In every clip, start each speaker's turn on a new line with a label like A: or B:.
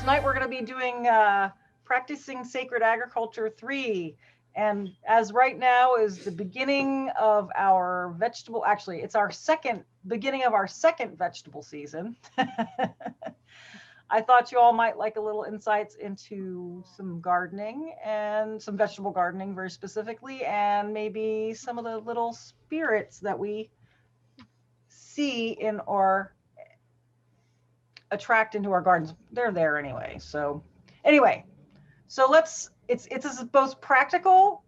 A: tonight we're going to be doing Practicing Sacred Agriculture 3. And as right now is the beginning of our vegetable, actually, it's our beginning of our second vegetable season. I thought you all might like a little insights into some gardening and some vegetable gardening very specifically, and maybe some of the little spirits that we see in our attract into our gardens. They're there anyway. So anyway, it's both practical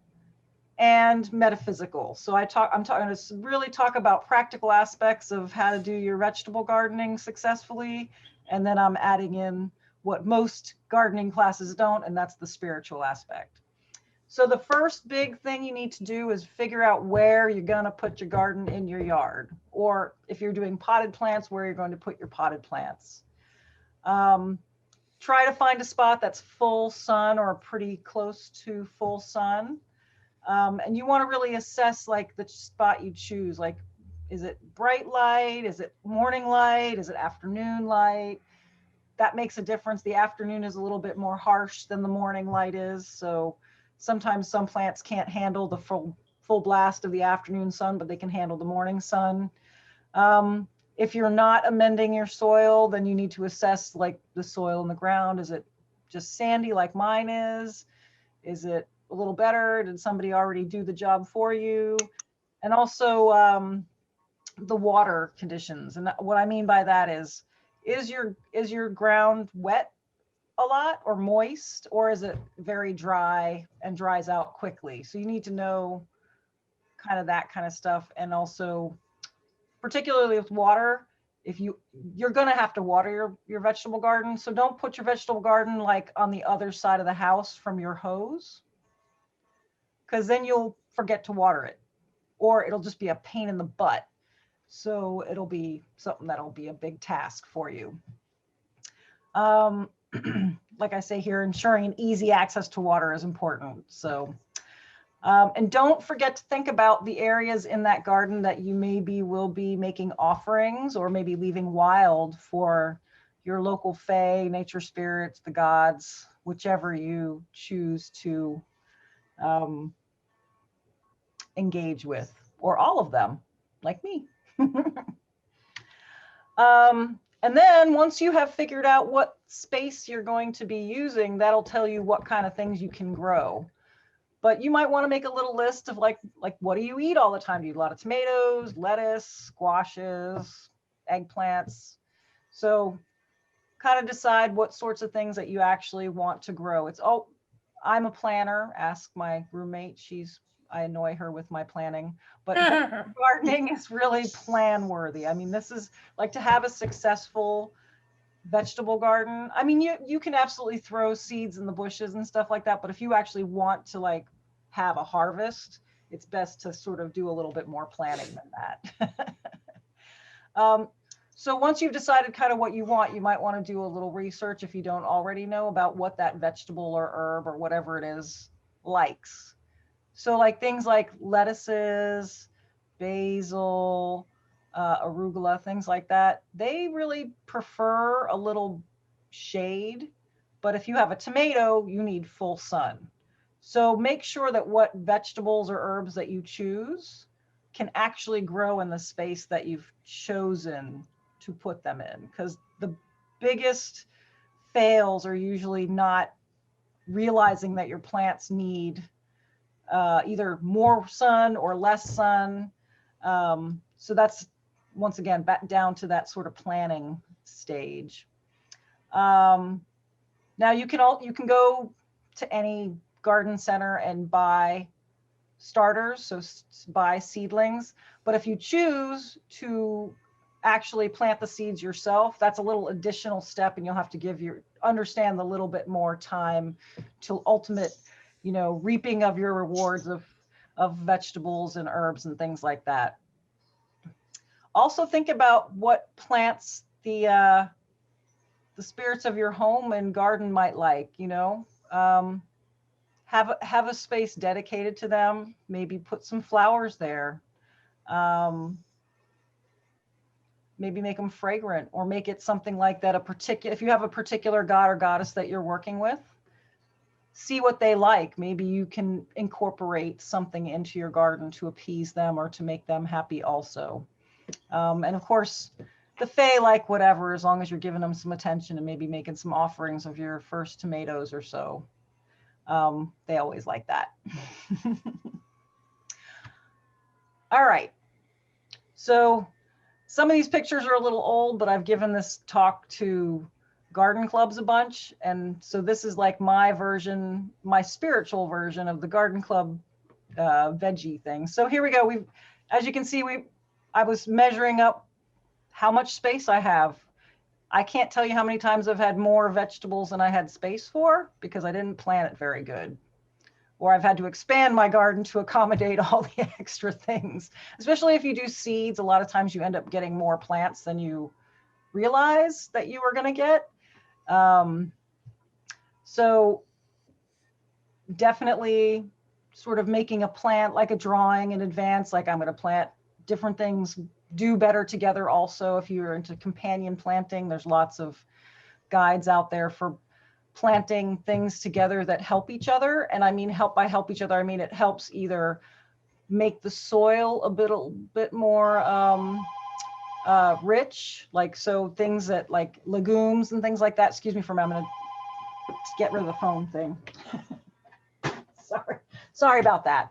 A: and metaphysical. So I'm talking to really talk about practical aspects of how to do your vegetable gardening successfully. And then I'm adding in what most gardening classes don't, and that's the spiritual aspect. So the first big thing you need to do is figure out where you're going to put your garden in your yard, or if you're doing potted plants, where you're going to put your potted plants. Try to find a spot that's full sun or pretty close to full sun. And you want to really assess like the spot you choose. Like, is it bright light? Is it morning light? Is it afternoon light? That makes a difference. The afternoon is a little bit more harsh than the morning light is. So sometimes some plants can't handle the full blast of the afternoon sun, but they can handle the morning sun. If you're not amending your soil, then you need to assess like the soil in the ground. Is it just sandy like mine is? Is it a little better? Did somebody already do the job for you? And also the water conditions. And what I mean by that is your ground wet a lot or moist, or is it very dry and dries out quickly? So you need to know kind of that kind of stuff. And also, particularly with water, if you're going to have to water your vegetable garden. So don't put your vegetable garden like on the other side of the house from your hose, because then you'll forget to water it, or it'll just be a pain in the butt. So it'll be something that'll be a big task for you. Like I say here, ensuring an easy access to water is important. So, and don't forget to think about the areas in that garden that you will be making offerings or maybe leaving wild for your local fae, nature spirits, the gods, whichever you choose to engage with, or all of them, like me. And then once you have figured out what space you're going to be using, that'll tell you what kind of things you can grow. But you might want to make a little list of like what do you eat all the time? Do you eat a lot of tomatoes, lettuce, squashes, eggplants? So kind of decide what sorts of things that you actually want to grow. I'm a planner. Ask my roommate. I annoy her with my planning, but gardening is really plan worthy. I mean, this is like to have a successful vegetable garden. I mean, you can absolutely throw seeds in the bushes and stuff like that, but if you actually want to like have a harvest, it's best to sort of do a little bit more planning than that. So once you've decided kind of what you want, you might want to do a little research, if you don't already know, about what that vegetable or herb or whatever it is likes. So like things like lettuces, basil, arugula, things like that, they really prefer a little shade. But if you have a tomato, you need full sun. So make sure that what vegetables or herbs that you choose can actually grow in the space that you've chosen to put them in. Because the biggest fails are usually not realizing that your plants need either more sun or less sun. So that's, once again, back down to that sort of planning stage. Now you can go to any garden center and buy starters, so buy seedlings. But if you choose to actually plant the seeds yourself, that's a little additional step, and you'll have to understand the little bit more time till ultimate, reaping of your rewards of vegetables and herbs and things like that. Also think about what plants the spirits of your home and garden might like, have a space dedicated to them, maybe put some flowers there. maybe make them fragrant, or make it something like that. If you have a particular god or goddess that you're working with, see what they like. Maybe you can incorporate something into your garden to appease them or to make them happy also. And of course, the Fae like whatever, as long as you're giving them some attention and maybe making some offerings of your first tomatoes or so. They always like that. All right. So some of these pictures are a little old, but I've given this talk to garden clubs a bunch. And so this is like my version, my spiritual version of the garden club veggie thing. So here we go. As you can see, I was measuring up how much space I have. I can't tell you how many times I've had more vegetables than I had space for because I didn't plan it very good. Or I've had to expand my garden to accommodate all the extra things. Especially if you do seeds, a lot of times you end up getting more plants than you realize that you were going to get. So definitely sort of making a plant, like a drawing in advance, like I'm going to plant different things, do better together. Also, if you're into companion planting, there's lots of guides out there for planting things together that help each other. And I mean, by help each other, I mean, it helps either make the soil a bit more rich, like, so things that like legumes and things like that. Excuse me for a minute, I'm gonna get rid of the phone thing. Sorry about that.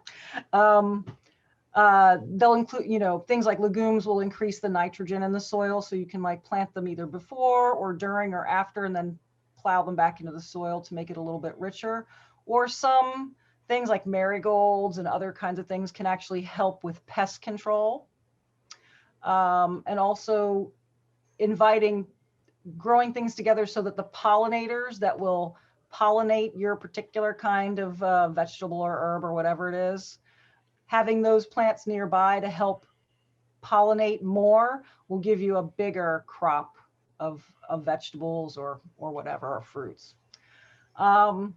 A: They'll include, you know, things like legumes will increase the nitrogen in the soil, so you can like plant them either before or during or after, and then plow them back into the soil to make it a little bit richer. Or some things like marigolds and other kinds of things can actually help with pest control. And also growing things together so that the pollinators that will pollinate your particular kind of vegetable or herb or whatever it is, having those plants nearby to help pollinate more will give you a bigger crop of vegetables or whatever, or fruits. Don't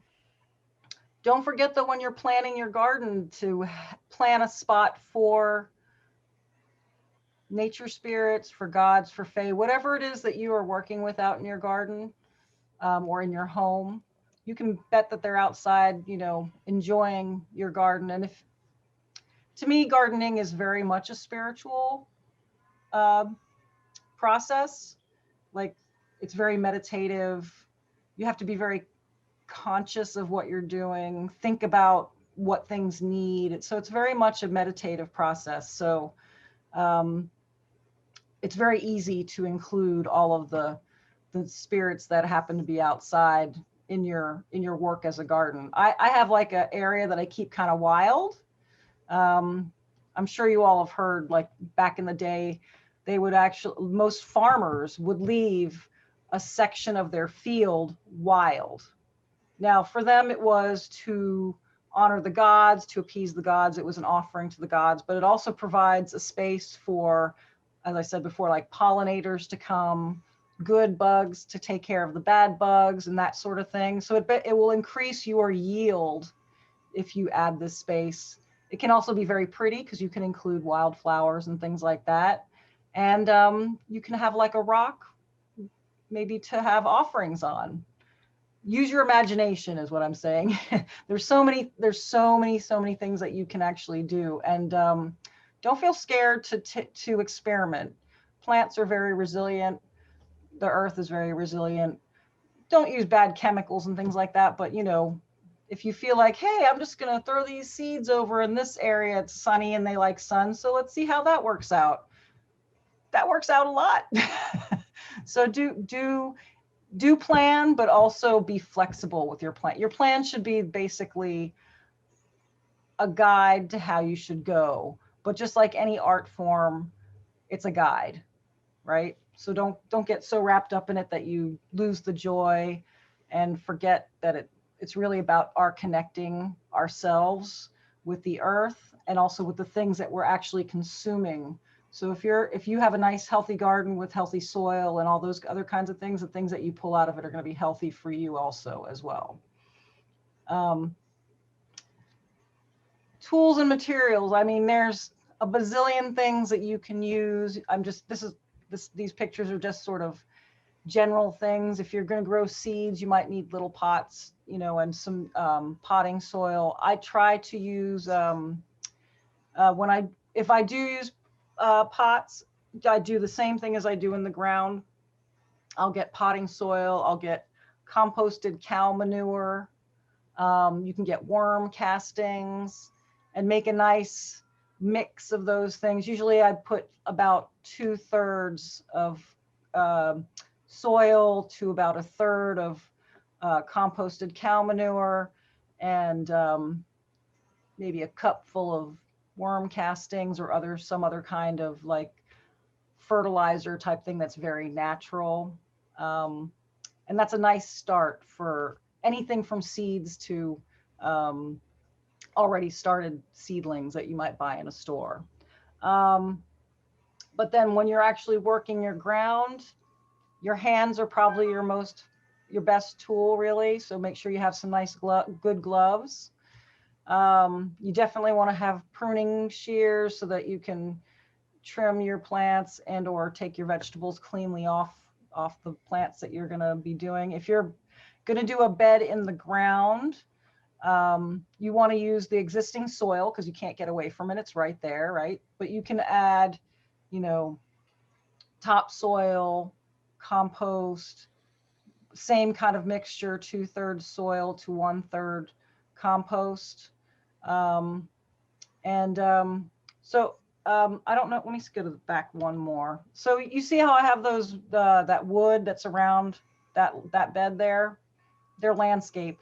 A: forget that when you're planning your garden to plan a spot for nature spirits, for gods, for fae, whatever it is that you are working with out in your garden or in your home. You can bet that they're outside, you know, enjoying your garden. And to me, gardening is very much a spiritual process. Like, it's very meditative. You have to be very conscious of what you're doing, think about what things need. So it's very much a meditative process. So it's very easy to include all of the spirits that happen to be outside in your work as a garden. I have like an area that I keep kind of wild. I'm sure you all have heard, like back in the day, most farmers would leave a section of their field wild. Now, for them, it was to honor the gods, to appease the gods. It was an offering to the gods, but it also provides a space for, as I said before, like pollinators to come, good bugs to take care of the bad bugs and that sort of thing. So it will increase your yield if you add this space. It can also be very pretty because you can include wildflowers and things like that. And you can have like a rock, maybe to have offerings on. Use your imagination is what I'm saying. There's so many things that you can actually do. And don't feel scared to experiment. Plants are very resilient. The earth is very resilient. Don't use bad chemicals and things like that. But, you know, if you feel like, hey, I'm just going to throw these seeds over in this area, it's sunny and they like sun, so let's see how that works out. That works out a lot. So do plan, but also be flexible with your plan. Your plan should be basically a guide to how you should go. But just like any art form, it's a guide, right? So don't get so wrapped up in it that you lose the joy and forget that it's really about our connecting ourselves with the earth and also with the things that we're actually consuming. So if you have a nice healthy garden with healthy soil and all those other kinds of things, the things that you pull out of it are going to be healthy for you also as well. Tools and materials. I mean, there's a bazillion things that you can use. This these pictures are just sort of general things. If you're going to grow seeds, you might need little pots, you know, and some potting soil. I try to use, if I do use pots, I do the same thing as I do in the ground. I'll get potting soil, I'll get composted cow manure. You can get worm castings and make a nice mix of those things. Usually I put about 2/3 of soil to about 1/3 of composted cow manure, and maybe a cup full of worm castings or some other kind of like fertilizer type thing that's very natural. And that's a nice start for anything from seeds to already started seedlings that you might buy in a store. But then when you're actually working your ground, your hands are probably your best tool, really. So make sure you have some nice good gloves. You definitely want to have pruning shears so that you can trim your plants and or take your vegetables cleanly off the plants that you're going to be doing. If you're going to do a bed in the ground, you want to use the existing soil because you can't get away from it. It's right there, right? But you can add, you know, topsoil, compost, same kind of mixture, 2/3 soil to 1/3 compost. I don't know, let me go back one more. So you see how I have those, that wood that's around that bed there? They're landscape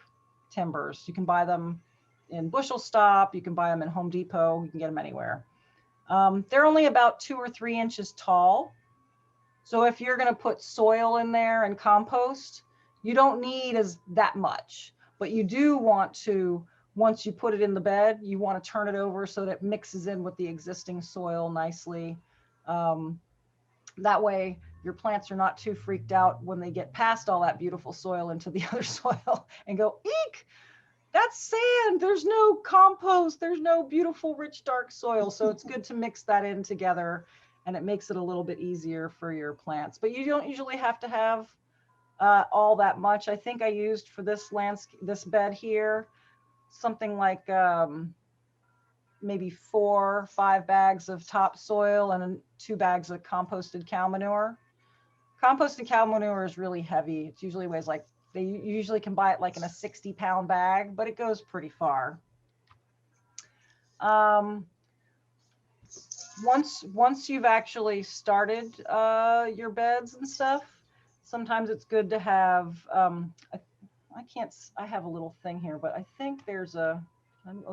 A: timbers. You can buy them in Bushel Stop, you can buy them in Home Depot, you can get them anywhere. They're only about 2 or 3 inches tall. So if you're gonna put soil in there and compost, you don't need that much, but you do want to, once you put it in the bed, you want to turn it over so that it mixes in with the existing soil nicely. That way your plants are not too freaked out when they get past all that beautiful soil into the other soil and go, eek, that's sand, there's no compost, there's no beautiful rich dark soil. So it's good to mix that in together, and it makes it a little bit easier for your plants. But you don't usually have to have all that much. I think I used for this bed here something like maybe 4 or 5 bags of topsoil and 2 bags of composted cow manure. Composted cow manure is really heavy. It usually weighs like, you usually can buy it like in a 60-pound bag, but it goes pretty far. Once you've actually started your beds and stuff, sometimes it's good to have, I have a little thing here, but I think there's oh,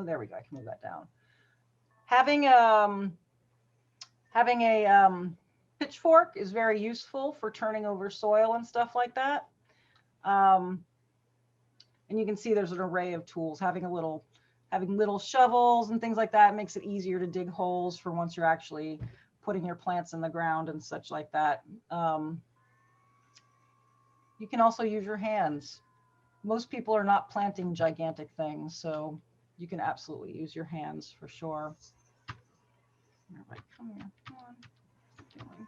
A: there we go, I can move that down. Having a pitchfork is very useful for turning over soil and stuff like that. And you can see there's an array of tools. Having little shovels and things like that makes it easier to dig holes for once you're actually putting your plants in the ground and such like that. You can also use your hands. Most people are not planting gigantic things, so you can absolutely use your hands for sure. All right, come here, come on. What are you doing?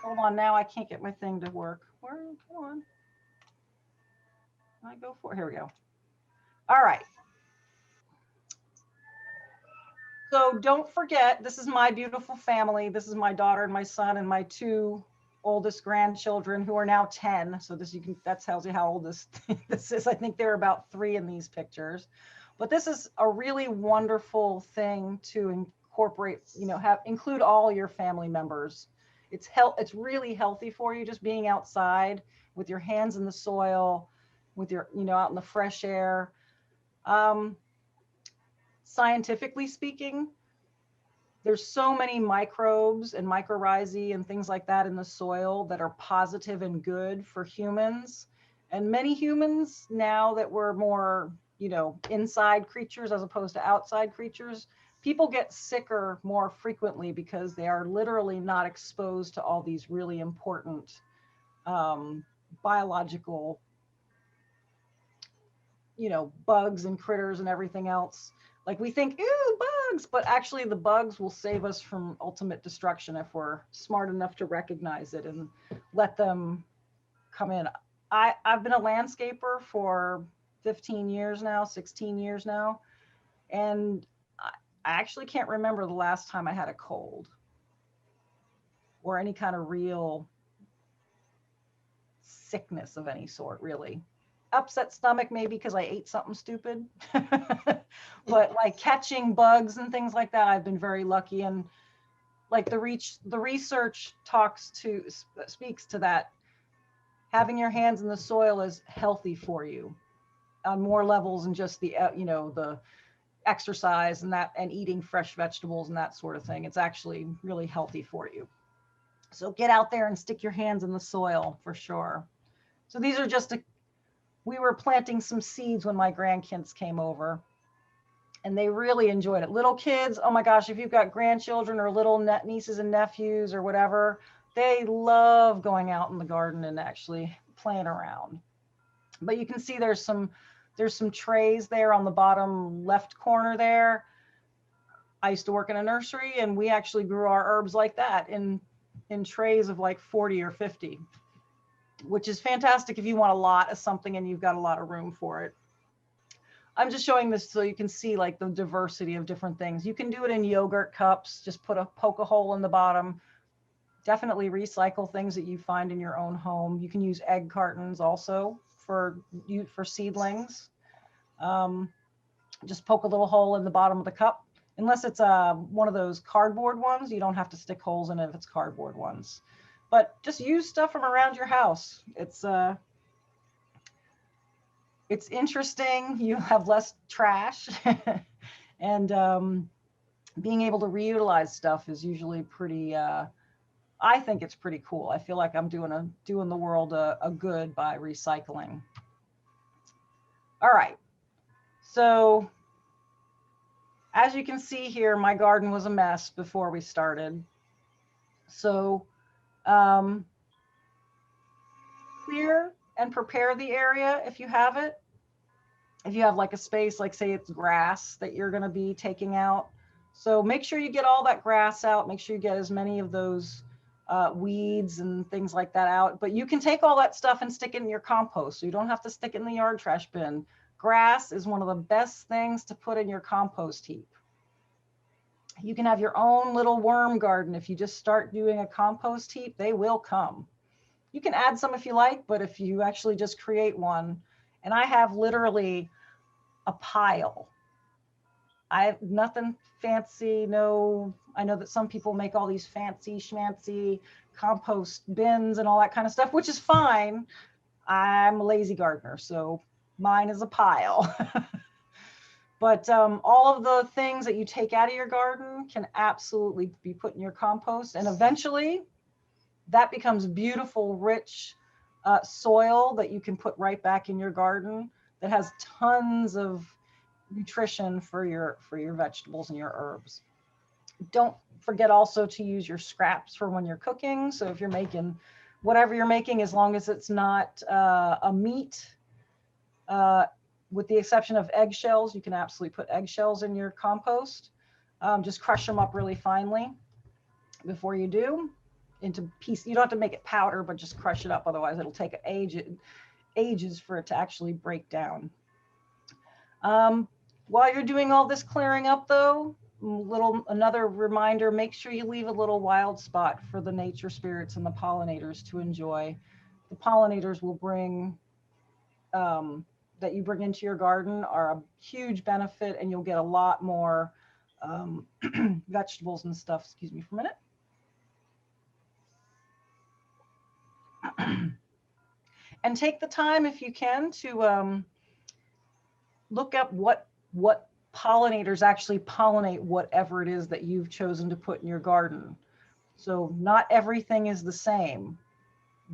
A: Hold on, now I can't get my thing to work. Come on. I go for it. Here we go. All right. So don't forget, this is my beautiful family. This is my daughter and my son and my 2 oldest grandchildren who are now 10. So that tells you how old this is. I think they're about 3 in these pictures. But this is a really wonderful thing to incorporate, you know, include all your family members. It's really healthy for you, just being outside with your hands in the soil, with your, you know, out in the fresh air. Scientifically speaking, there's so many microbes and mycorrhizae and things like that in the soil that are positive and good for humans. And many humans, now that we're more, you know, inside creatures as opposed to outside creatures, people get sicker more frequently because they are literally not exposed to all these really important biological, you know, bugs and critters and everything else. Like we think, ooh, bugs, but actually the bugs will save us from ultimate destruction if we're smart enough to recognize it and let them come in. I've been a landscaper for 15 years now, 16 years now, and I actually can't remember the last time I had a cold or any kind of real sickness of any sort, really. Upset stomach maybe because I ate something stupid. But like catching bugs and things like that, I've been very lucky. And like the research speaks to that. Having your hands in the soil is healthy for you on more levels than just the the exercise and eating fresh vegetables and that sort of thing. It's actually really healthy for you. So get out there and stick your hands in the soil for sure. So these are we were planting some seeds when my grandkids came over, and they really enjoyed it. Little kids, oh my gosh, if you've got grandchildren or little nieces and nephews or whatever, they love going out in the garden and actually playing around. But you can see there's some trays there on the bottom left corner there. I used to work in a nursery, and we actually grew our herbs like that in trays of like 40 or 50, which is fantastic if you want a lot of something and you've got a lot of room for it. I'm just showing this so you can see like the diversity of different things. You can do it in yogurt cups, just poke a hole in the bottom. Definitely recycle things that you find in your own home. You can use egg cartons also for seedlings. Just poke a little hole in the bottom of the cup. Unless it's one of those cardboard ones, you don't have to stick holes in it if it's cardboard ones. But just use stuff from around your house. It's interesting. You have less trash, and being able to reutilize stuff is usually pretty. I think it's pretty cool. I feel like I'm doing the world a good by recycling. All right, so as you can see here, my garden was a mess before we started. So clear and prepare the area if you have it. If you have like a space, like say it's grass that you're going to be taking out. So make sure you get all that grass out. Make sure you get as many of those weeds and things like that out. But you can take all that stuff and stick it in your compost. So you don't have to stick it in the yard trash bin. Grass is one of the best things to put in your compost heap. You can have your own little worm garden. If you just start doing a compost heap, they will come. You can add some if you like, but if you actually just create one, and I have literally a pile. I have nothing fancy. No, I know that some people make all these fancy schmancy compost bins and all that kind of stuff, which is fine. I'm a lazy gardener, so mine is a pile. But all of the things that you take out of your garden can absolutely be put in your compost, and eventually that becomes beautiful, rich soil that you can put right back in your garden that has tons of nutrition for your vegetables and your herbs. Don't forget also to use your scraps for when you're cooking. So if you're making whatever you're making, as long as it's not a meat, with the exception of eggshells, you can absolutely put eggshells in your compost. Just crush them up really finely before you do into pieces. You don't have to make it powder, but just crush it up. Otherwise it'll take ages for it to actually break down. While you're doing all this clearing up though, another reminder, make sure you leave a little wild spot for the nature spirits and the pollinators to enjoy. The pollinators will bring, that you bring into your garden are a huge benefit, and you'll get a lot more vegetables and stuff. Excuse me for a minute. And take the time, if you can, to look up what pollinators actually pollinate whatever it is that you've chosen to put in your garden. So not everything is the same.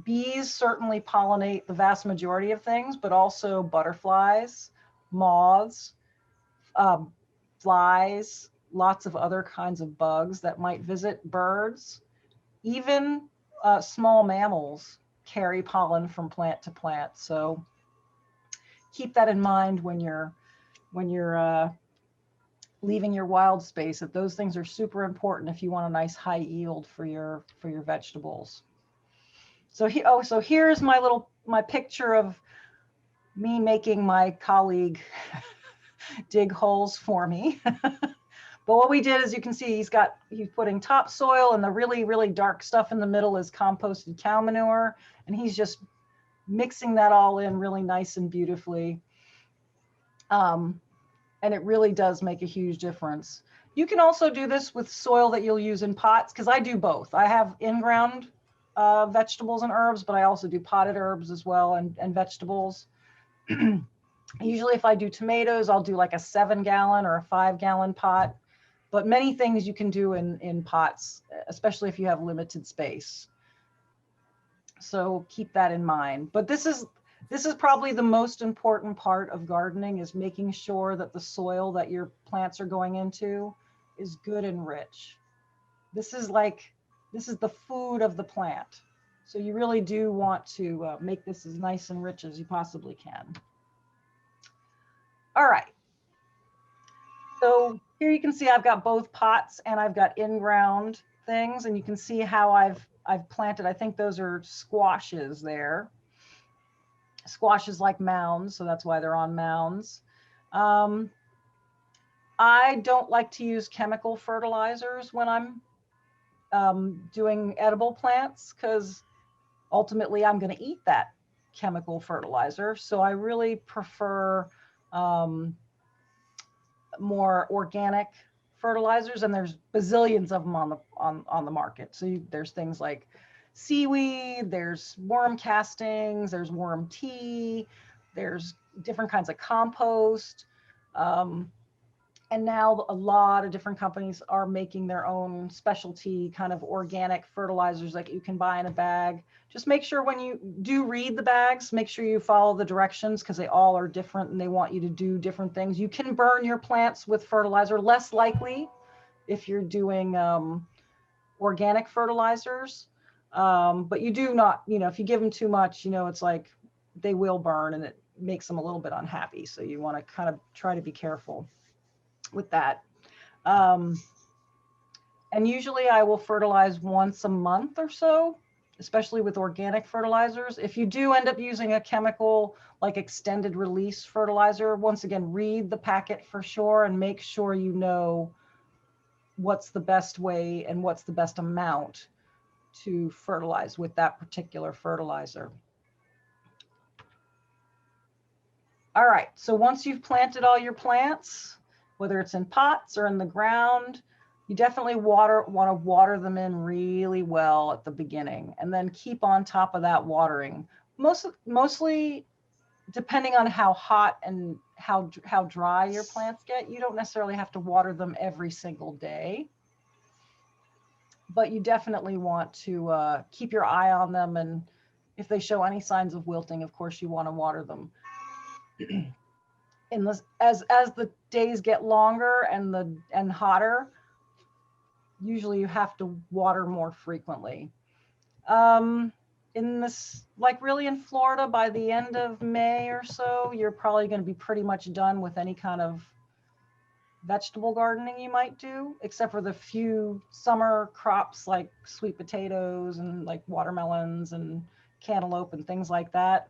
A: Bees certainly pollinate the vast majority of things, but also butterflies, moths, flies, lots of other kinds of bugs that might visit birds. Even small mammals carry pollen from plant to plant. So keep that in mind when you're leaving your wild space, that those things are super important if you want a nice high yield for your vegetables. So so here's my picture of me making my colleague dig holes for me. But what we did is, you can see he's putting topsoil, and the really, really dark stuff in the middle is composted cow manure. And he's just mixing that all in really nice and beautifully. And it really does make a huge difference. You can also do this with soil that you'll use in pots, because I do both. I have in-ground vegetables and herbs, but I also do potted herbs as well, and vegetables. Usually if I do tomatoes, I'll do like a 7-gallon or a 5-gallon pot. But many things you can do in pots, especially if you have limited space. So keep that in mind. But this is probably the most important part of gardening, is making sure that the soil that your plants are going into is good and rich. This is the food of the plant. So you really do want to make this as nice and rich as you possibly can. All right. So here you can see I've got both pots, and I've got in-ground things, and you can see how I've planted, I think those are squashes there. Squashes like mounds, so that's why they're on mounds. I don't like to use chemical fertilizers when I'm doing edible plants, because ultimately I'm going to eat that chemical fertilizer. So I really prefer more organic fertilizers, and there's bazillions of them on the market. So there's things like seaweed, there's worm castings, there's worm tea, there's different kinds of compost. And now a lot of different companies are making their own specialty kind of organic fertilizers that you can buy in a bag. Just make sure when you do read the bags, make sure you follow the directions, because they all are different and they want you to do different things. You can burn your plants with fertilizer, less likely if you're doing organic fertilizers. But you do not, if you give them too much, it's like they will burn, and it makes them a little bit unhappy. So you want to kind of try to be careful with that. And usually I will fertilize once a month or so, especially with organic fertilizers. If you do end up using a chemical like extended release fertilizer, once again, read the packet for sure and make sure you know what's the best way and what's the best amount to fertilize with that particular fertilizer. All right, so once you've planted all your plants, whether it's in pots or in the ground, you definitely want to water them in really well at the beginning, and then keep on top of that watering. Mostly, depending on how hot and how dry your plants get, you don't necessarily have to water them every single day. But you definitely want to keep your eye on them, and if they show any signs of wilting, of course you want to water them. As the days get longer and hotter, usually you have to water more frequently. Really in Florida, by the end of May or so, you're probably going to be pretty much done with any kind of vegetable gardening you might do, except for the few summer crops like sweet potatoes and like watermelons and cantaloupe and things like that.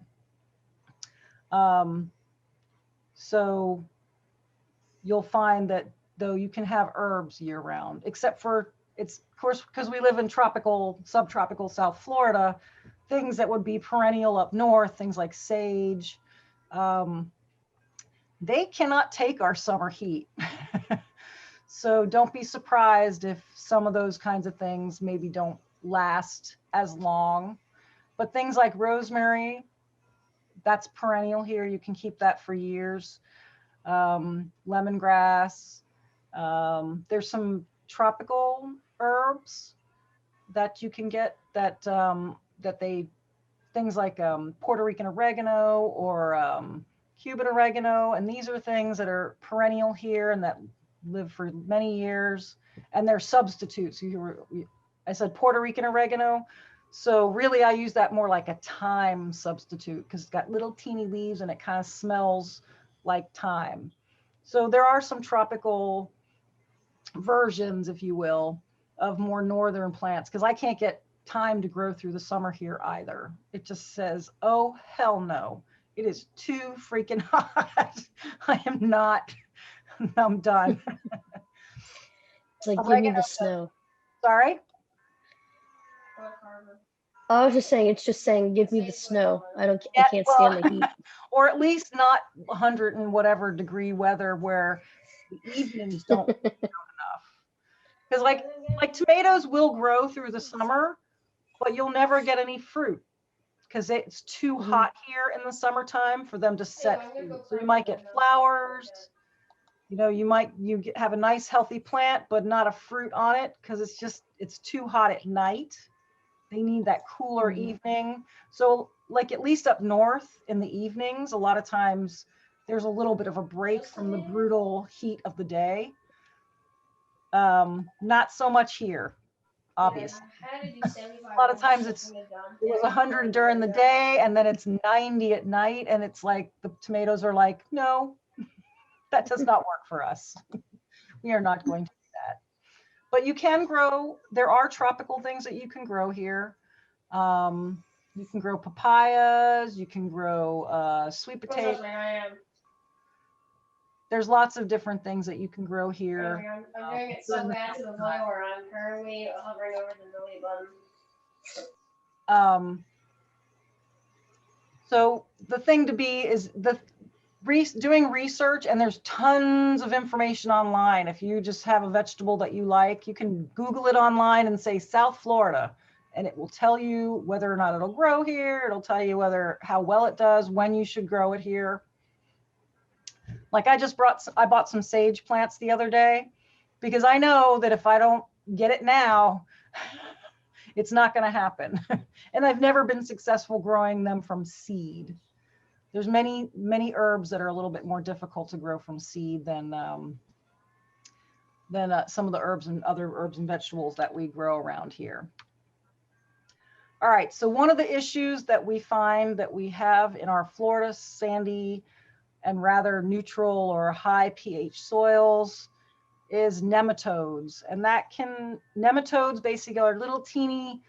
A: So you'll find that though you can have herbs year round, except for of course, because we live in subtropical South Florida, things that would be perennial up north, things like sage, they cannot take our summer heat. So don't be surprised if some of those kinds of things maybe don't last as long. But things like rosemary, that's perennial here. You can keep that for years. Lemongrass. There's some tropical herbs that you can get things like Puerto Rican oregano or Cuban oregano. And these are things that are perennial here and that live for many years. And they're substitutes. I said Puerto Rican oregano. So really, I use that more like a thyme substitute because it's got little teeny leaves and it kind of smells like thyme. So there are some tropical versions, if you will, of more northern plants, because I can't get time to grow through the summer here either. It just says, oh, hell no. It is too freaking hot. I am not, I'm done.
B: It's like, give me the snow.
A: Sorry?
B: I was just saying, it's just saying, give me the snow. I can't stand the heat.
A: Or at least not 100 and whatever degree weather where the evenings don't count enough. Because like tomatoes will grow through the summer, but you'll never get any fruit because it's too hot here in the summertime for them to set fruit. So you might get flowers, you know, you have a nice healthy plant, but not a fruit on it because it's too hot at night. They need that cooler evening. So like at least up north in the evenings, a lot of times there's a little bit of a break from the brutal heat of the day. Not so much here, obviously. A lot of times it was 100 during the day and then it's 90 at night, and it's like the tomatoes are like, no, that does not work for us. We are not going to do that. But you can grow, there are tropical things that you can grow here. You can grow papayas, you can grow sweet potatoes. There's lots of different things that you can grow here.
C: I'm doing it so bad to the point where I'm currently hovering over the delete button.
A: So the thing to be is doing research, and there's tons of information online. If you just have a vegetable that you like, you can Google it online and say South Florida, and it will tell you whether or not it'll grow here. It'll tell you how well it does, when you should grow it here. Like I bought some sage plants the other day because I know that if I don't get it now, it's not going to happen. And I've never been successful growing them from seed. There's many herbs that are a little bit more difficult to grow from seed than some of the herbs and other herbs and vegetables that we grow around here. All right, so one of the issues that we find that we have in our Florida sandy and rather neutral or high pH soils is nematodes. And nematodes basically are little teeny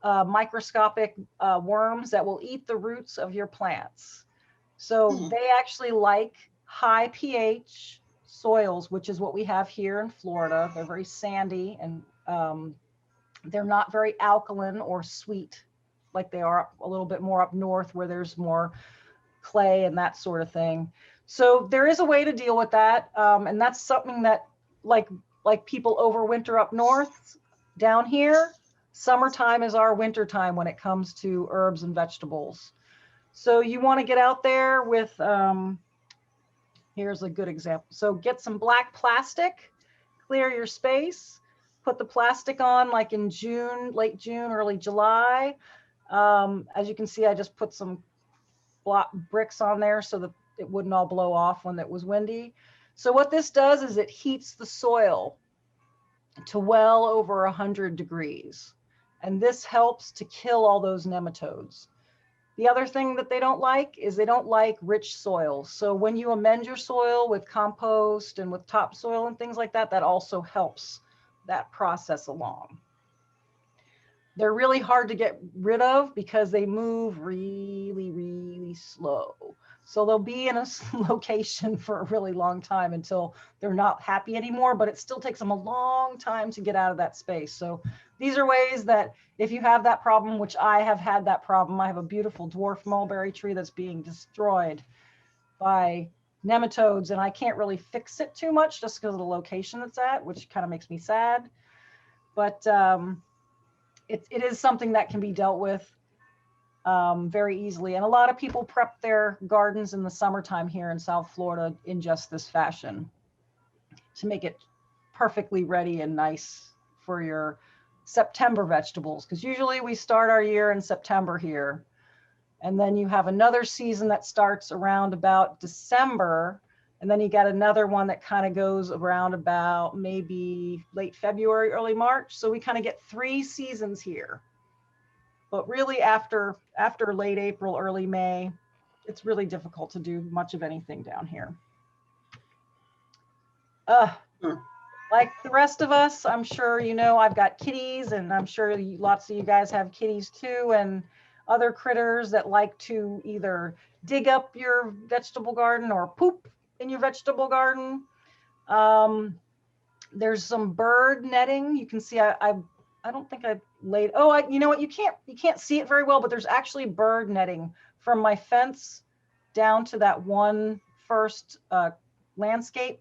A: microscopic worms that will eat the roots of your plants. So they actually like high pH soils, which is what we have here in Florida. They're very sandy, and they're not very alkaline or sweet like they are a little bit more up north where there's more clay and that sort of thing. So there is a way to deal with that. And that's something that like people overwinter up north. Down here, summertime is our winter time when it comes to herbs and vegetables. So you want to get out there with, here's a good example. So get some black plastic, clear your space, put the plastic on like in June, late June, early July. As you can see, I just put some bricks on there so that it wouldn't all blow off when it was windy. So what this does is it heats the soil to well over 100 degrees. And this helps to kill all those nematodes. The other thing that they don't like is they don't like rich soil. So when you amend your soil with compost and with topsoil and things like that, that also helps that process along. They're really hard to get rid of because they move really, really slow. So they'll be in a location for a really long time until they're not happy anymore, but it still takes them a long time to get out of that space. So these are ways that if you have that problem, which I have had that problem, I have a beautiful dwarf mulberry tree that's being destroyed by nematodes, and I can't really fix it too much just because of the location it's at, which kind of makes me sad. But it is something that can be dealt with very easily. And a lot of people prep their gardens in the summertime here in South Florida in just this fashion to make it perfectly ready and nice for your September vegetables. Because usually we start our year in September here. And then you have another season that starts around about December. And then you got another one that kind of goes around about maybe late February, early March. So we kind of get 3 seasons here. But really after late April, early May, it's really difficult to do much of anything down here. like the rest of us, I'm sure you know I've got kitties, and I'm sure lots of you guys have kitties too, and other critters that like to either dig up your vegetable garden or poop in your vegetable garden. There's some bird netting. You can see I don't think I laid, you know what, you can't see it very well, but there's actually bird netting from my fence down to that one first landscape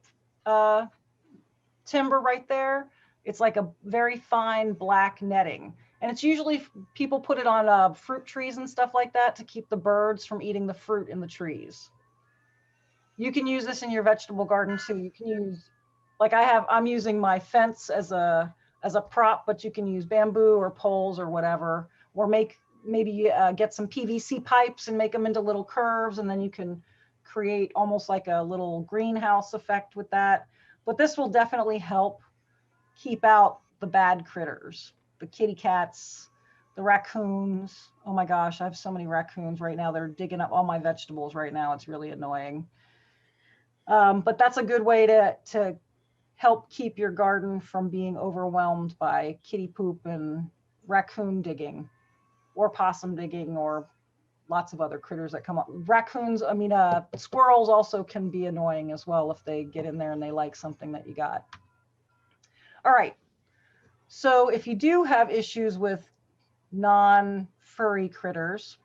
A: timber right there. It's like a very fine black netting. And it's usually people put it on fruit trees and stuff like that to keep the birds from eating the fruit in the trees. You can use this in your vegetable garden too. You can use, like I'm using my fence as a prop, but you can use bamboo or poles or whatever, or maybe get some PVC pipes and make them into little curves, and then you can create almost like a little greenhouse effect with that. But this will definitely help keep out the bad critters, the kitty cats, the raccoons. Oh my gosh, I have so many raccoons right now. They're digging up all my vegetables right now. It's really annoying. But that's a good way to help keep your garden from being overwhelmed by kitty poop and raccoon digging or possum digging or lots of other critters that come up. Raccoons, squirrels also can be annoying as well if they get in there and they like something that you got. All right, so if you do have issues with non-furry critters,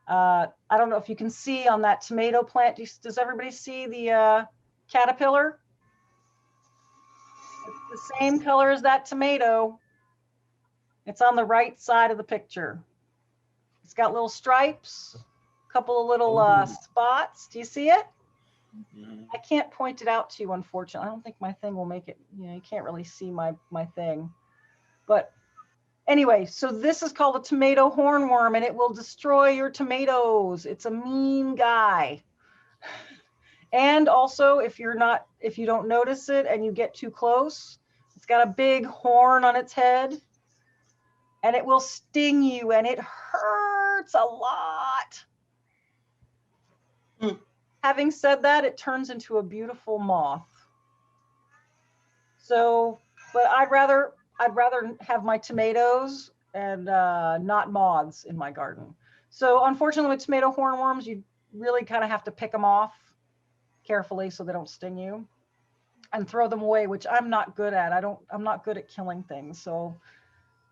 A: I don't know if you can see on that tomato plant, does everybody see the caterpillar? It's the same color as that tomato. It's on the right side of the picture. It's got little stripes, a couple of little spots. Do you see it?
D: Mhm.
A: I can't point it out to you, unfortunately. I don't think my thing will make it, you can't really see my thing. But anyway, so this is called a tomato hornworm, and it will destroy your tomatoes. It's a mean guy. And also, if you don't notice it and you get too close, it's got a big horn on its head, and it will sting you, and it hurts a lot. Having said that, it turns into a beautiful moth. So, but I'd rather have my tomatoes and not moths in my garden. So unfortunately with tomato hornworms, you really kind of have to pick them off carefully so they don't sting you and throw them away, which I'm not good at. I'm not good at killing things. So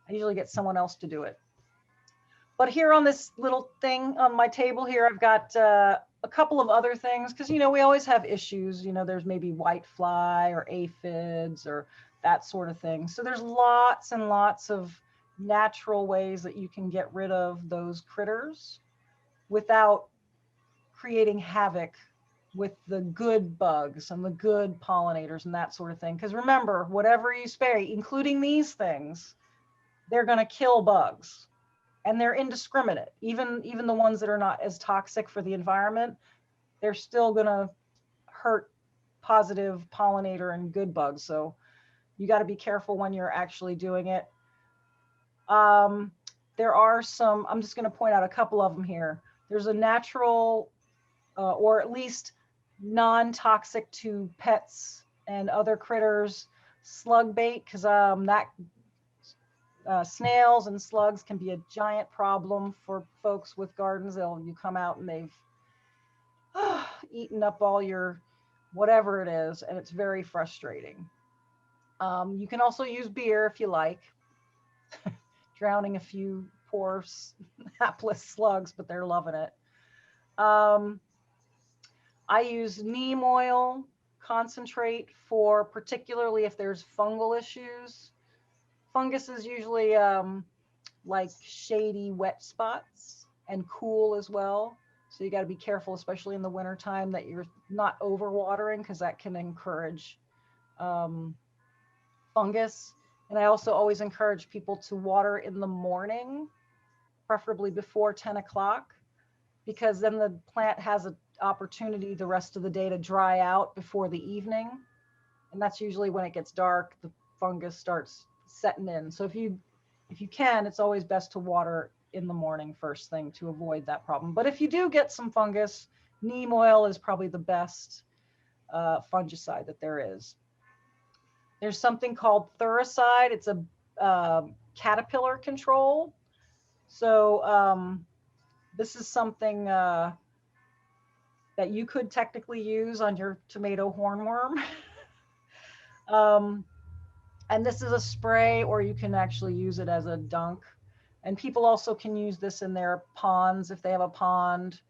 A: I usually get someone else to do it. But here on this little thing on my table here, I've got a couple of other things, because, we always have issues. There's maybe white fly or aphids or that sort of thing. So there's lots and lots of natural ways that you can get rid of those critters without creating havoc with the good bugs and the good pollinators and that sort of thing. Because remember, whatever you spray, including these things, they're going to kill bugs. And they're indiscriminate. Even the ones that are not as toxic for the environment, they're still going to hurt positive pollinator and good bugs. So you got to be careful when you're actually doing it. There are some, I'm just going to point out a couple of them here. There's a natural, or at least non-toxic to pets and other critters, slug bait, because snails and slugs can be a giant problem for folks with gardens. You come out and they've eaten up all your whatever it is, and it's very frustrating. You can also use beer if you like, drowning a few poor hapless slugs, but they're loving it. I use neem oil concentrate for particularly if there's fungal issues. Fungus is usually like shady, wet spots and cool as well. So you got to be careful, especially in the wintertime, that you're not overwatering, because that can encourage fungus. And I also always encourage people to water in the morning, preferably before 10 o'clock, because then the plant has an opportunity the rest of the day to dry out before the evening. And that's usually when it gets dark, the fungus starts setting in. So if you can, it's always best to water in the morning first thing to avoid that problem. But if you do get some fungus, neem oil is probably the best fungicide that there is. There's something called Thuricide. It's a caterpillar control. So this is something that you could technically use on your tomato hornworm. And this is a spray, or you can actually use it as a dunk. And people also can use this in their ponds if they have a pond,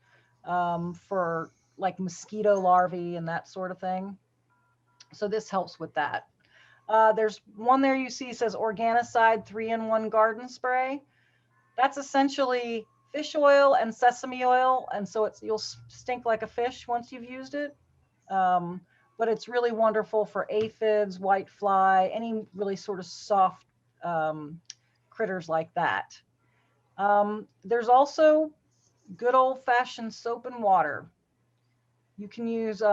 A: for like mosquito larvae and that sort of thing. So this helps with that. There's one there you see says Organicide 3-in-1 garden spray. That's essentially fish oil and sesame oil, and so you'll stink like a fish once you've used it. But it's really wonderful for aphids, white fly, any really sort of soft critters like that. There's also good old-fashioned soap and water. You can use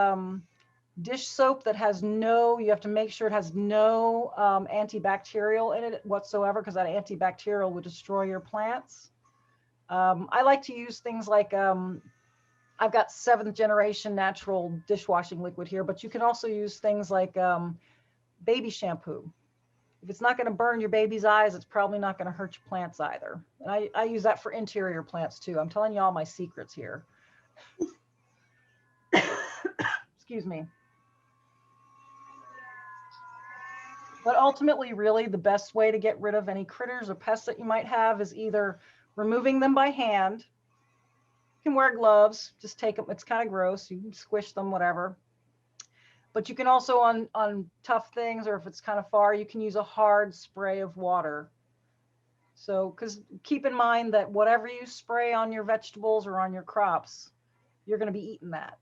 A: dish soap that has you have to make sure it has no antibacterial in it whatsoever, because that antibacterial would destroy your plants. I like to use things like, I've got 7th generation natural dishwashing liquid here, but you can also use things like baby shampoo. If it's not going to burn your baby's eyes, it's probably not going to hurt your plants either. And I use that for interior plants too. I'm telling you all my secrets here. Excuse me. But ultimately, really, the best way to get rid of any critters or pests that you might have is either removing them by hand. You can wear gloves, just take them. It's kind of gross. You can squish them, whatever. But you can also, on tough things, or if it's kind of far, you can use a hard spray of water. So, because keep in mind that whatever you spray on your vegetables or on your crops, you're going to be eating that.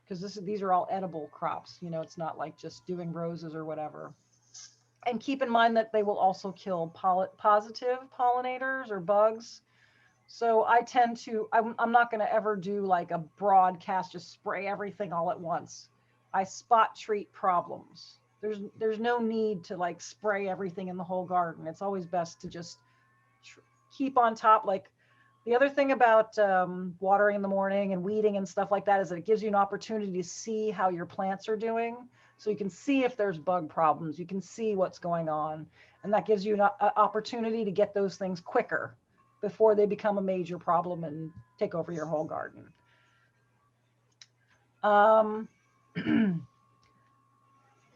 A: Because these are all edible crops. You know, it's not like just doing roses or whatever. And keep in mind that they will also kill positive pollinators or bugs. So I tend to, I'm not going to ever do like a broadcast, just spray everything all at once. I spot treat problems. There's no need to like spray everything in the whole garden. It's always best to just keep on top. Like the other thing about watering in the morning and weeding and stuff like that is that it gives you an opportunity to see how your plants are doing. So you can see if there's bug problems, you can see what's going on. And that gives you an opportunity to get those things quicker before they become a major problem and take over your whole garden.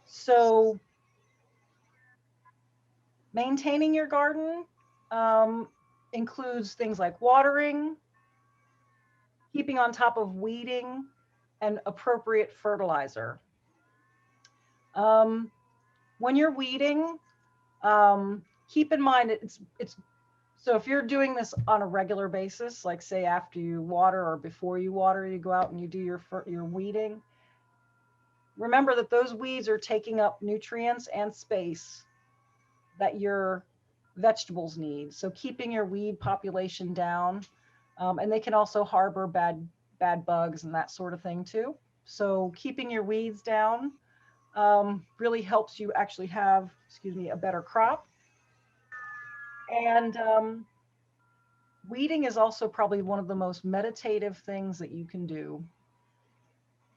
A: So maintaining your garden includes things like watering, keeping on top of weeding, and appropriate fertilizer. When you're weeding, keep in mind it's so if you're doing this on a regular basis, like say after you water or before you water, you go out and you do your weeding. Remember that those weeds are taking up nutrients and space that your vegetables need. So keeping your weed population down, and they can also harbor bad bugs and that sort of thing too. So keeping your weeds down really helps you actually have, a better crop. And weeding is also probably one of the most meditative things that you can do.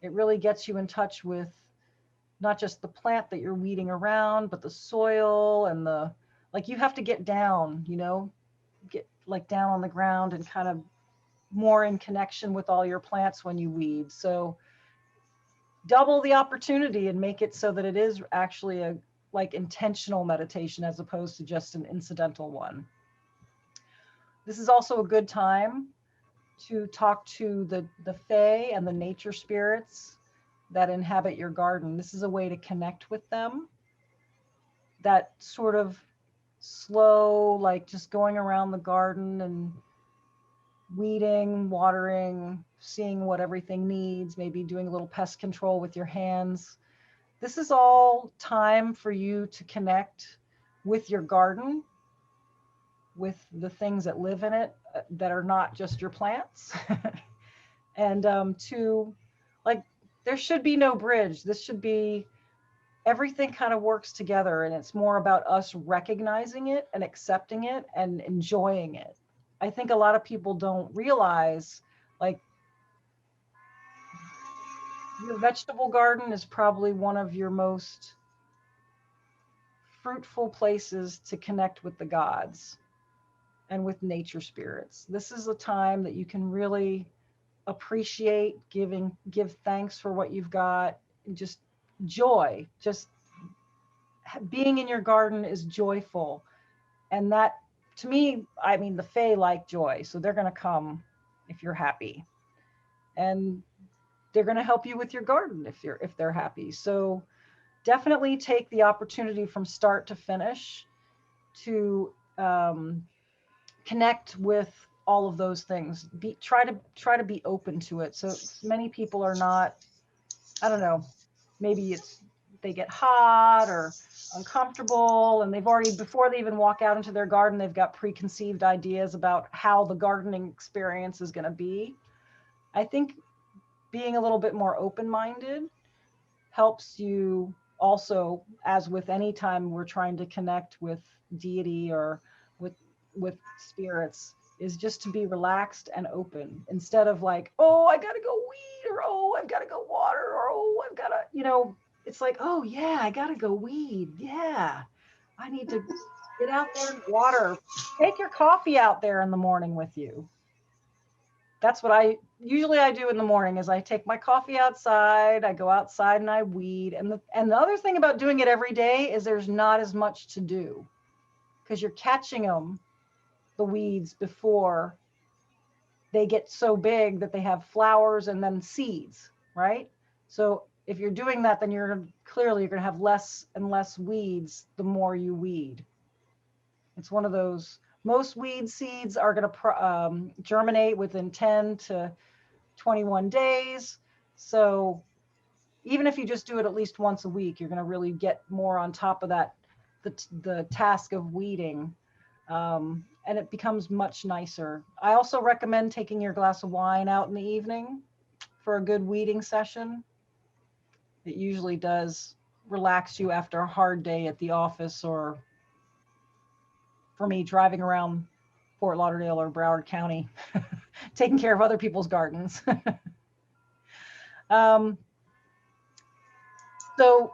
A: It really gets you in touch with not just the plant that you're weeding around, but the soil and like you have to get down, get like down on the ground and kind of more in connection with all your plants when you weed. So double the opportunity and make it so that it is actually a like intentional meditation as opposed to just an incidental one. This is also a good time to talk to the fae and the nature spirits that inhabit your garden. This is a way to connect with them. That sort of slow, like just going around the garden and weeding, watering, seeing what everything needs, maybe doing a little pest control with your hands. This is all time for you to connect with your garden, with the things that live in it that are not just your plants. And to like, there should be no bridge. This should be, everything kind of works together, and it's more about us recognizing it and accepting it and enjoying it. I think a lot of people don't realize, like, your vegetable garden is probably one of your most fruitful places to connect with the gods and with nature spirits. This is a time that you can really appreciate, give thanks for what you've got, and just joy. Just being in your garden is joyful. And that, to me, I mean, the Fae like joy, so they're going to come if you're happy. And they're going to help you with your garden if they're happy. So definitely take the opportunity from start to finish to connect with all of those things. Try to be open to it. So many people are not, I don't know, maybe they get hot or uncomfortable, and they've already, before they even walk out into their garden, they've got preconceived ideas about how the gardening experience is going to be. I think being a little bit more open-minded helps you also, as with any time we're trying to connect with deity or with spirits, is just to be relaxed and open, instead of like, oh, I gotta go weed, or oh, I've gotta go water, or oh, I've gotta, it's like, oh yeah, I gotta go weed. Yeah, I need to get out there and water. Take your coffee out there in the morning with you. That's what I usually do in the morning, is I take my coffee outside, I go outside and I weed. And the other thing about doing it every day is there's not as much to do, because you're catching the weeds before they get so big that they have flowers and then seeds, right? So if you're doing that, then you're going to have less and less weeds the more you weed. It's one of those, most weed seeds are going to germinate within 10 to 21 days. So even if you just do it at least once a week, you're going to really get more on top of that, the task of weeding. And it becomes much nicer. I also recommend taking your glass of wine out in the evening for a good weeding session. It usually does relax you after a hard day at the office, or for me, driving around Fort Lauderdale or Broward County, taking care of other people's gardens. So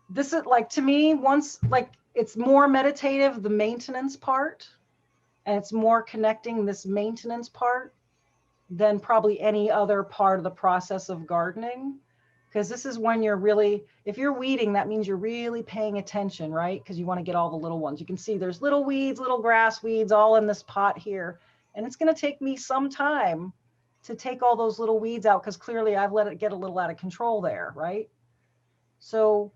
A: this is, like, to me, once, like, it's more meditative, the maintenance part, and it's more connecting this maintenance part than probably any other part of the process of gardening. Because this is when you're really, if you're weeding, that means you're really paying attention, right? Because you want to get all the little ones. You can see there's little weeds, little grass weeds, all in this pot here. And it's going to take me some time to take all those little weeds out, because clearly I've let it get a little out of control there, right? So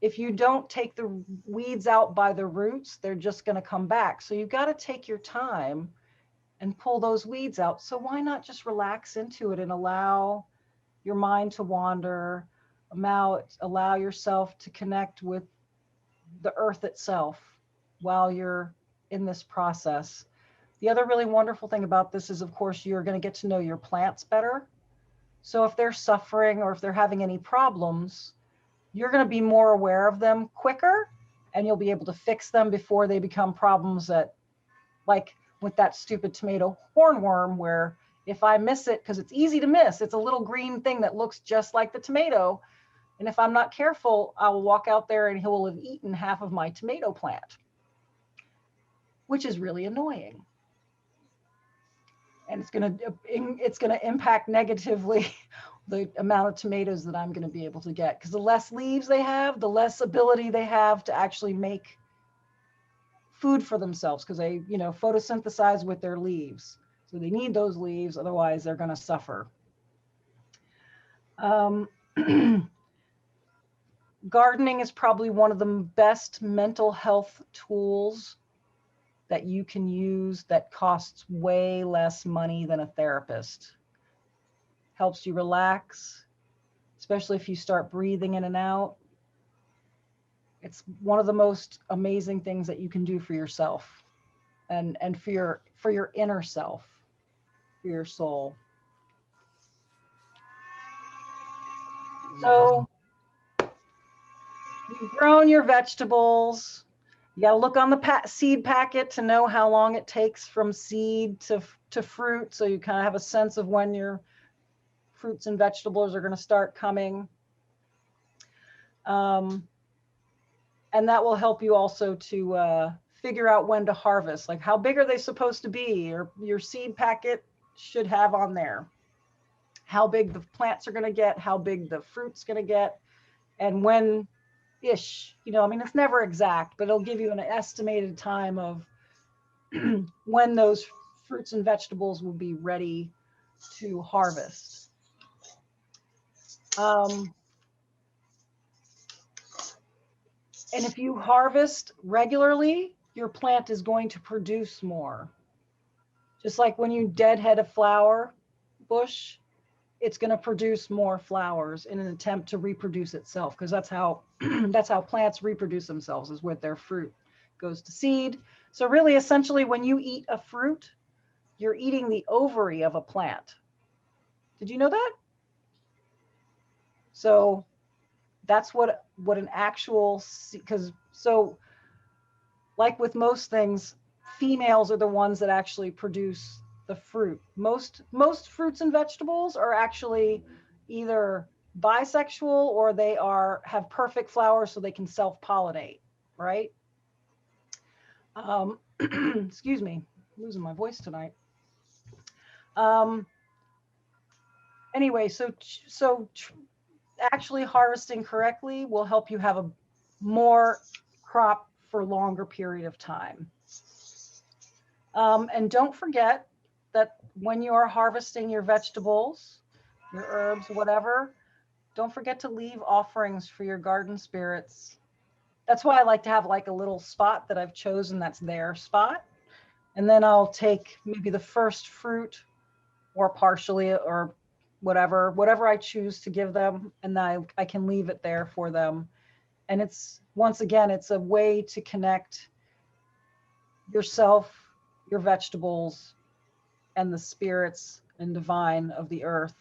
A: if you don't take the weeds out by the roots, they're just going to come back. So you've got to take your time and pull those weeds out. So why not just relax into it and allow your mind to wander, allow yourself to connect with the earth itself while you're in this process. The other really wonderful thing about this is, of course, you're going to get to know your plants better. So if they're suffering or if they're having any problems, you're going to be more aware of them quicker, and you'll be able to fix them before they become problems that, like with that stupid tomato hornworm, where if I miss it, because it's easy to miss, it's a little green thing that looks just like the tomato. And if I'm not careful, I will walk out there and he will have eaten half of my tomato plant, which is really annoying. And it's gonna impact negatively the amount of tomatoes that I'm gonna be able to get, because the less leaves they have, the less ability they have to actually make food for themselves, because they, photosynthesize with their leaves. So they need those leaves, otherwise they're gonna suffer. Gardening is probably one of the best mental health tools that you can use, that costs way less money than a therapist. Helps you relax, especially if you start breathing in and out. It's one of the most amazing things that you can do for yourself and for your inner self, for your soul. So you've grown your vegetables. You got to look on the seed packet to know how long it takes from seed to fruit. So you kind of have a sense of when your fruits and vegetables are going to start coming. And that will help you also to figure out when to harvest, like how big are they supposed to be, or your seed packet should have on there how big the plants are going to get, how big the fruit's going to get, and when ish, you know, I mean, it's never exact, but it'll give you an estimated time of when those fruits and vegetables will be ready to harvest. And if you harvest regularly, your plant is going to produce more. Just like when you deadhead a flower bush, it's going to produce more flowers in an attempt to reproduce itself, because that's how that's how plants reproduce themselves, is with their fruit goes to seed. So really, essentially, when you eat a fruit, you're eating the ovary of a plant. Did you know that? So that's what an actual, because so like with most things, females are the ones that actually produce the fruit. Most fruits and vegetables are actually either bisexual or they have perfect flowers so they can self-pollinate, right? Excuse me, I'm losing my voice tonight. Anyway, so actually harvesting correctly will help you have a more crop for a longer period of time. And don't forget that when you are harvesting your vegetables, your herbs, whatever, don't forget to leave offerings for your garden spirits. That's why I like to have like a little spot that I've chosen that's their spot. And then I'll take maybe the first fruit or partially or whatever I choose to give them. And then I can leave it there for them. And it's, once again, it's a way to connect yourself, your vegetables, and the spirits and divine of the earth.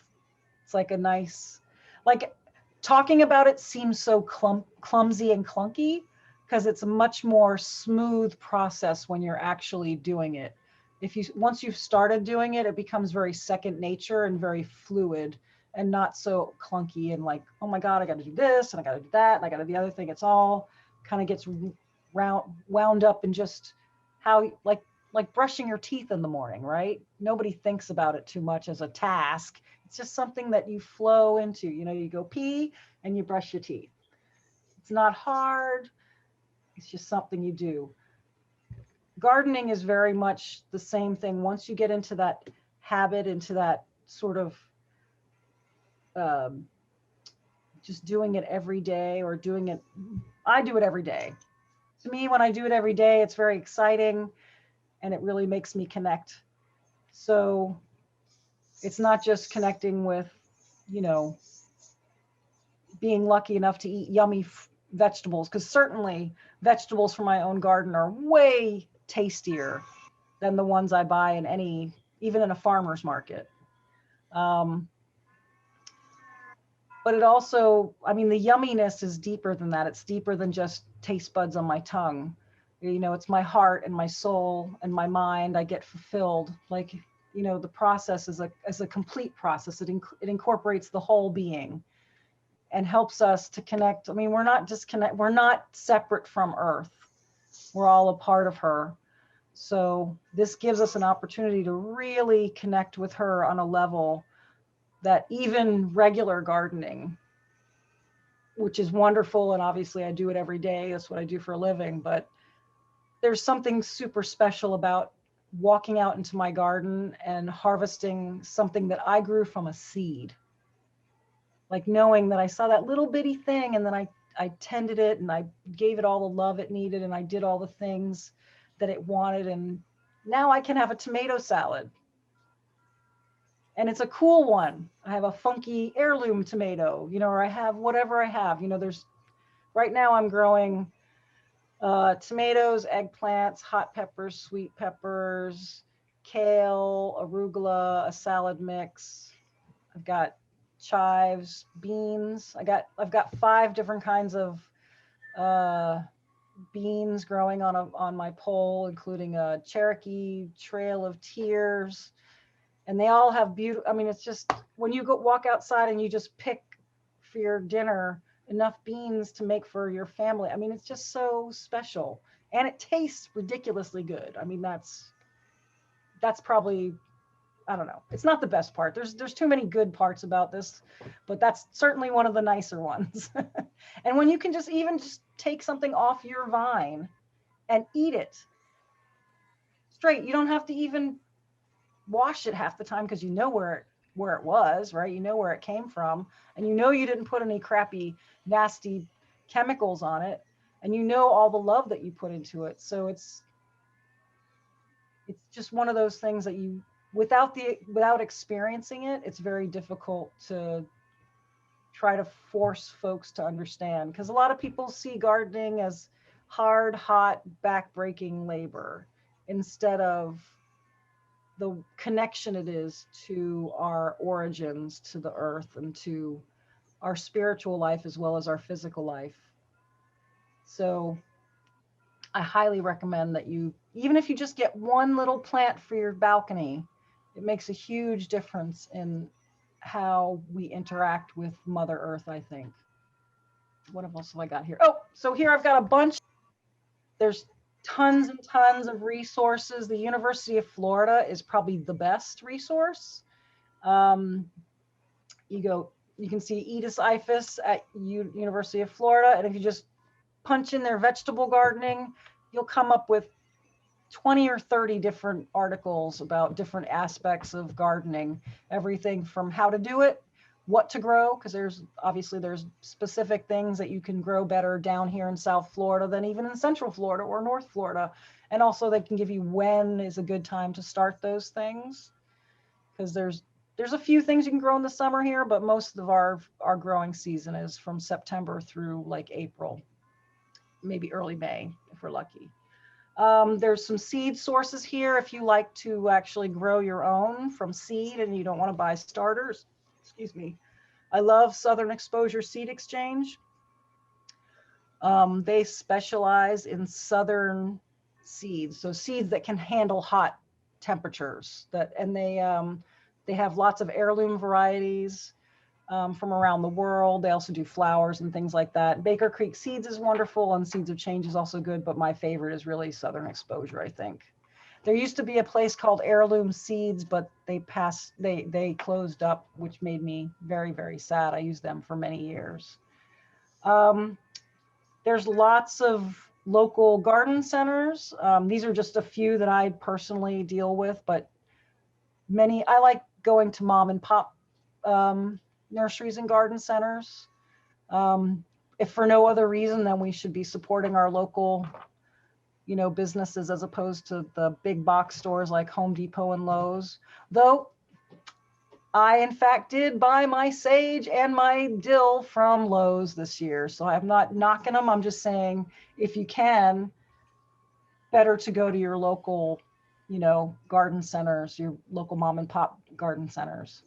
A: It's like a nice, like talking about it seems so clumsy and clunky, because it's a much more smooth process when you're actually doing it. Once you've started doing it, it becomes very second nature and very fluid and not so clunky and like, oh my God, I got to do this and I got to do that and I got to do the other thing. It's all kind of gets wound up in just how, like brushing your teeth in the morning, right? Nobody thinks about it too much as a task. It's just something that you flow into. You know, you go pee and you brush your teeth. It's not hard. It's just something you do. Gardening is very much the same thing. Once you get into that habit, into that sort of just doing it every day, or doing it, I do it every day. To me, when I do it every day, it's very exciting and it really makes me connect. So it's not just connecting with, you know, being lucky enough to eat yummy vegetables, because certainly vegetables from my own garden are way tastier than the ones I buy in even in a farmer's market. But it also, I mean, the yumminess is deeper than that. It's deeper than just taste buds on my tongue. You know, it's my heart and my soul and my mind. I get fulfilled. Like, you know, the process is a complete process. It incorporates the whole being and helps us to connect. I mean, we're not separate from Earth. We're all a part of her. So this gives us an opportunity to really connect with her on a level that even regular gardening, which is wonderful, and obviously I do it every day, that's what I do for a living, but there's something super special about walking out into my garden and harvesting something that I grew from a seed. Like knowing that I saw that little bitty thing and then I tended it and I gave it all the love it needed and I did all the things that it wanted, and now I can have a tomato salad. And it's a cool one. I have a funky heirloom tomato, you know, or I have whatever I have. You know, right now I'm growing tomatoes, eggplants, hot peppers, sweet peppers, kale, arugula, a salad mix. I've got chives, beans. I've got 5 different kinds of beans growing on my pole, including a Cherokee Trail of Tears. And they all have beautiful, I mean, it's just, when you walk outside and you just pick for your dinner, enough beans to make for your family. I mean, it's just so special, and it tastes ridiculously good. I mean, that's probably, I don't know. It's not the best part. There's too many good parts about this, but that's certainly one of the nicer ones. And when you can just take something off your vine and eat it straight, you don't have to even wash it half the time because you know where it was, right? You know where it came from, and you know you didn't put any crappy, nasty chemicals on it, and you know all the love that you put into it. So it's just one of those things that you, without experiencing it, it's very difficult to try to force folks to understand, because a lot of people see gardening as hard, hot, back-breaking labor instead of the connection it is to our origins, to the earth, and to our spiritual life as well as our physical life. So I highly recommend that you, even if you just get one little plant for your balcony, it makes a huge difference in how we interact with Mother Earth, I think. What else have I got here? Oh, so here I've got a bunch. There's tons and tons of resources. The University of Florida is probably the best resource. You can see Edis Ifis at University of Florida, and if you just punch in their vegetable gardening, you'll come up with 20 or 30 different articles about different aspects of gardening, everything from how to do it, what to grow, because there's specific things that you can grow better down here in South Florida than even in Central Florida or North Florida. And also they can give you when is a good time to start those things, because there's a few things you can grow in the summer here, but most of our growing season is from September through like April, maybe early May if we're lucky. There's some seed sources here if you like to actually grow your own from seed and you don't want to buy starters. Excuse me. I love Southern Exposure Seed Exchange. They specialize in southern seeds, so seeds that can handle hot temperatures. They have lots of heirloom varieties from around the world. They also do flowers and things like that. Baker Creek Seeds is wonderful, and Seeds of Change is also good, but my favorite is really Southern Exposure, I think. There used to be a place called Heirloom Seeds, but they closed up, which made me very, very sad. I used them for many years. There's lots of local garden centers. These are just a few that I personally deal with, but I like going to mom and pop nurseries and garden centers. If for no other reason, then we should be supporting our local, businesses as opposed to the big box stores like Home Depot and Lowe's. Though I, in fact, did buy my sage and my dill from Lowe's this year. So I'm not knocking them. I'm just saying, if you can, better to go to your local, garden centers, your local mom and pop garden centers.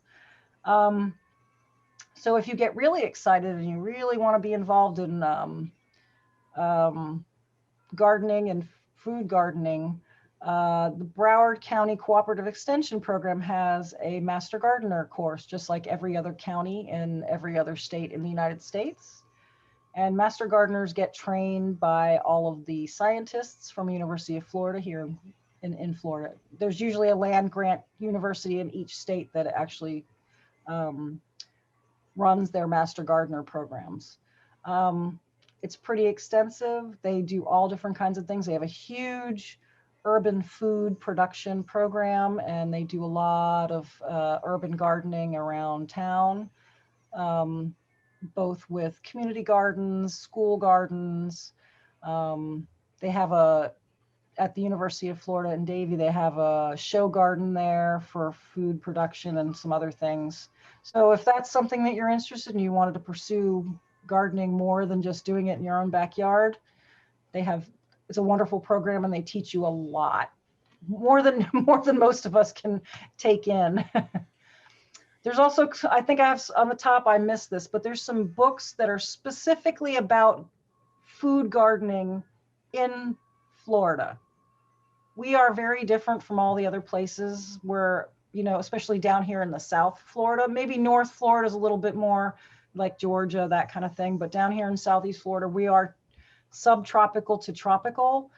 A: So if you get really excited and you really want to be involved in gardening and food gardening, the Broward County Cooperative Extension Program has a Master Gardener course, just like every other county in every other state in the United States. And Master Gardeners get trained by all of the scientists from the University of Florida here in Florida. There's usually a land grant university in each state that actually runs their Master Gardener programs. It's pretty extensive. They do all different kinds of things. They have a huge urban food production program, and they do a lot of urban gardening around town, both with community gardens, school gardens. They have at the University of Florida in Davie, they have a show garden there for food production and some other things. So if that's something that you're interested in, you wanted to pursue gardening more than just doing it in your own backyard, it's a wonderful program, and they teach you a lot, more than most of us can take in. There's also, I think I have on the top, I missed this, but there's some books that are specifically about food gardening in Florida. We are very different from all the other places where, especially down here in the South Florida. Maybe North Florida is a little bit more like Georgia, that kind of thing. But down here in Southeast Florida, we are subtropical to tropical.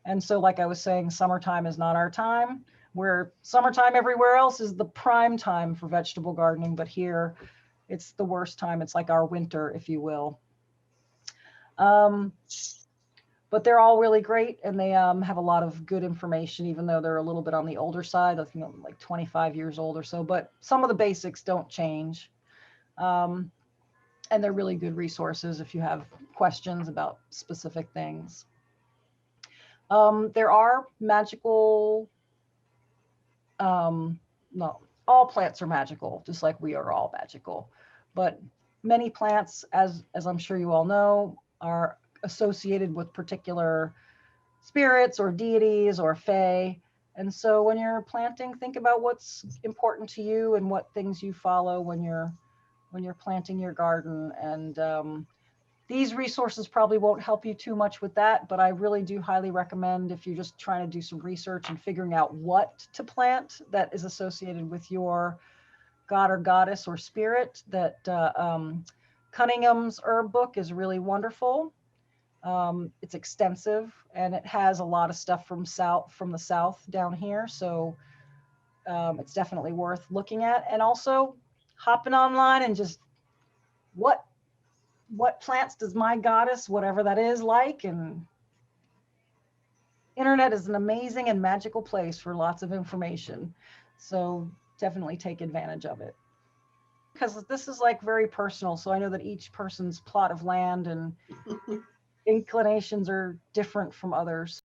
A: And so, like I was saying, summertime is not our time, where summertime everywhere else is the prime time for vegetable gardening. But here it's the worst time. It's like our winter, if you will. But they're all really great, and they have a lot of good information, even though they're a little bit on the older side. I think like 25 years old or so, but some of the basics don't change. And they're really good resources if you have questions about specific things. There are magical, no, all plants are magical, just like we are all magical. But many plants, as I'm sure you all know, are associated with particular spirits or deities or fae. And so when you're planting, think about what's important to you and what things you follow when you're planting your garden. And these resources probably won't help you too much with that, but I really do highly recommend, if you're just trying to do some research and figuring out what to plant that is associated with your god or goddess or spirit, that Cunningham's herb book is really wonderful. It's extensive, and it has a lot of stuff from the south down here. So it's definitely worth looking at. And also hopping online and just what plants does my goddess, whatever that is, like. And internet is an amazing and magical place for lots of information. So definitely take advantage of it, because this is like very personal. So I know that each person's plot of land and inclinations are different from others.